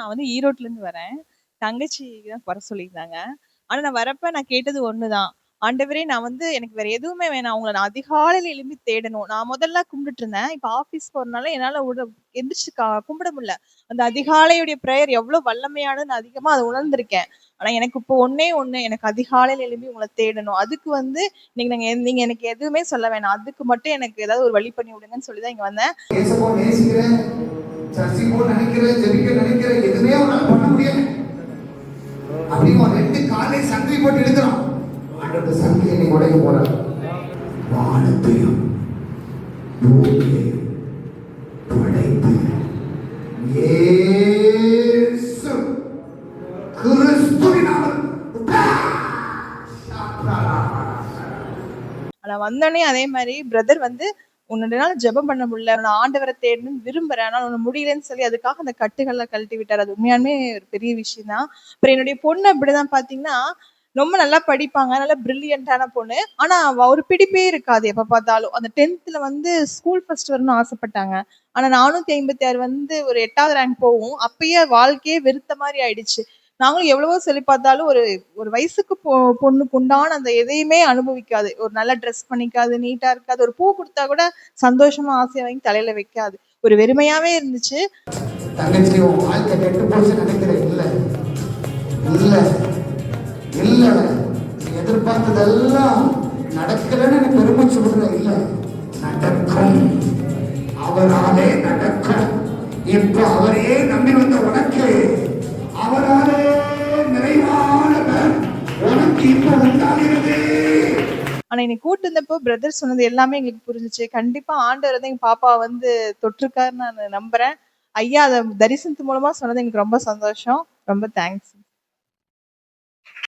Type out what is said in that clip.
நான் வந்து ஈரோட்ல இருந்து வரேன். தங்கச்சி தான் வர சொல்லியிருந்தாங்க. ஆனா நான் வரப்ப நான் கேட்டது ஒண்ணுதான். ஆண்டவரே நான் வந்து எனக்கு வேற எதுவுமே வேணாம். உங்கள நான் அதிகாலையில எழும்பி தேடணும். நான் முதல்ல கும்பிட்டுட்டு இருந்தேன். இப்ப ஆஃபீஸ் போறனால என்னால எந்திரிச்சு கும்பிட முடியல. அந்த அதிகாலையுடைய பிரேயர் எவ்வளவு வல்லமையானதுன்னு அதிகமா அத உணர்ந்திருக்கேன். ஆனா எனக்கு இப்போ ஒண்ணே ஒண்ணு, எனக்கு அதிகாலையில எழும்பி உங்கள தேடணும். அதுக்கு வந்து நீங்க எனக்கு எதுவுமே சொல்ல வேணாம். அதுக்கு மட்டும் எனக்கு ஏதாவது ஒரு வழி பண்ணி விடுங்கன்னு சொல்லி தான் இங்க வந்தேன். சர்ச்சைக்கு போக நினைக்கிறேன், ஜெபிக்க நினைக்கிறேன், எதுவுமே அவனால பண்ண முடியல. அப்படின்னு ஒரு 2 காலை சங்கை போட்டு எடுக்கிறான். ஆண்டவர் சங்கையை நீ உடைக்க போற. வானத்தையும் பூமியையும் படைத்து இயேசு கிறிஸ்துவினால் ஆனா வந்தோடனே அதே மாதிரி பிரதர் வந்து உன்னால ஜெபம் பண்ண முடியல, நான் ஆண்டவரை தேடணும்னு விரும்புறேன், ஆனால் உன்னை முடியலன்னு சொல்லி அதுக்காக அந்த கட்டுகளை கழட்டி விட்டார். அது உண்மையாலுமே ஒரு பெரிய விஷயம் தான். அப்புறம் என்னுடைய பொண்ணு அப்படிதான் பாத்தீங்கன்னா, ரொம்ப நல்லா படிப்பாங்க, நல்லா பிரில்லியண்டான பொண்ணு. ஆனா ஒரு பிடிப்பே இருக்காது. எப்ப பார்த்தாலும் அந்த 10th வந்து ஸ்கூல் ஃபர்ஸ்ட் வரணும்னு ஆசைப்பட்டாங்க. ஆனா 456 வந்து ஒரு 8வது ரேங்க் போகும். அப்பயே வாழ்க்கையே வெறுத்த மாதிரி ஆயிடுச்சு. நாங்களும் எவ்வளவோ சொல்லி பார்த்தாலும் ஒரு ஒரு வயசுக்கு பொண்ணுக்கு உண்டான அந்த எதையுமே அனுபவிக்காது. ஒரு நல்ல ட்ரெஸ் பண்ணிக்காது, நீட்டா இருக்காது. ஒரு பூ கொடுத்தா கூட சந்தோஷமா ஆசையை வாங்கி தலையில வைக்காது. ஒரு வெறுமையாவே இருந்துச்சு. தங்கச்சி உன் வாழ்க்கை கெட்டு போச்சு நினைக்கிறேன். இல்ல இல்ல இல்ல, எதிர்பார்த்ததெல்லாம் நடக்கலன்னு எனக்கு பெருமைச்சு விடுற. இல்ல, நடக்கும். அவராலே நடக்கும். இப்போ அவரையே நம்பி வந்த உனக்கு அவராலே நிறைவானவர் உனக்கு இப்போ உண்டாகிறது. ஆனா இன்னைக்கு கூட்டு இருந்தப்போ பிரதர் சொன்னது எல்லாமே எங்களுக்கு புரிஞ்சுச்சு. கண்டிப்பா ஆண்டவர் தான் எங்க பாப்பா வந்து தொற்றுக்காருன்னு நான் நம்புறேன். ஐயா அதை தரிசனத்து மூலமா சொன்னது எங்களுக்கு ரொம்ப சந்தோஷம். ரொம்ப தேங்க்ஸ்.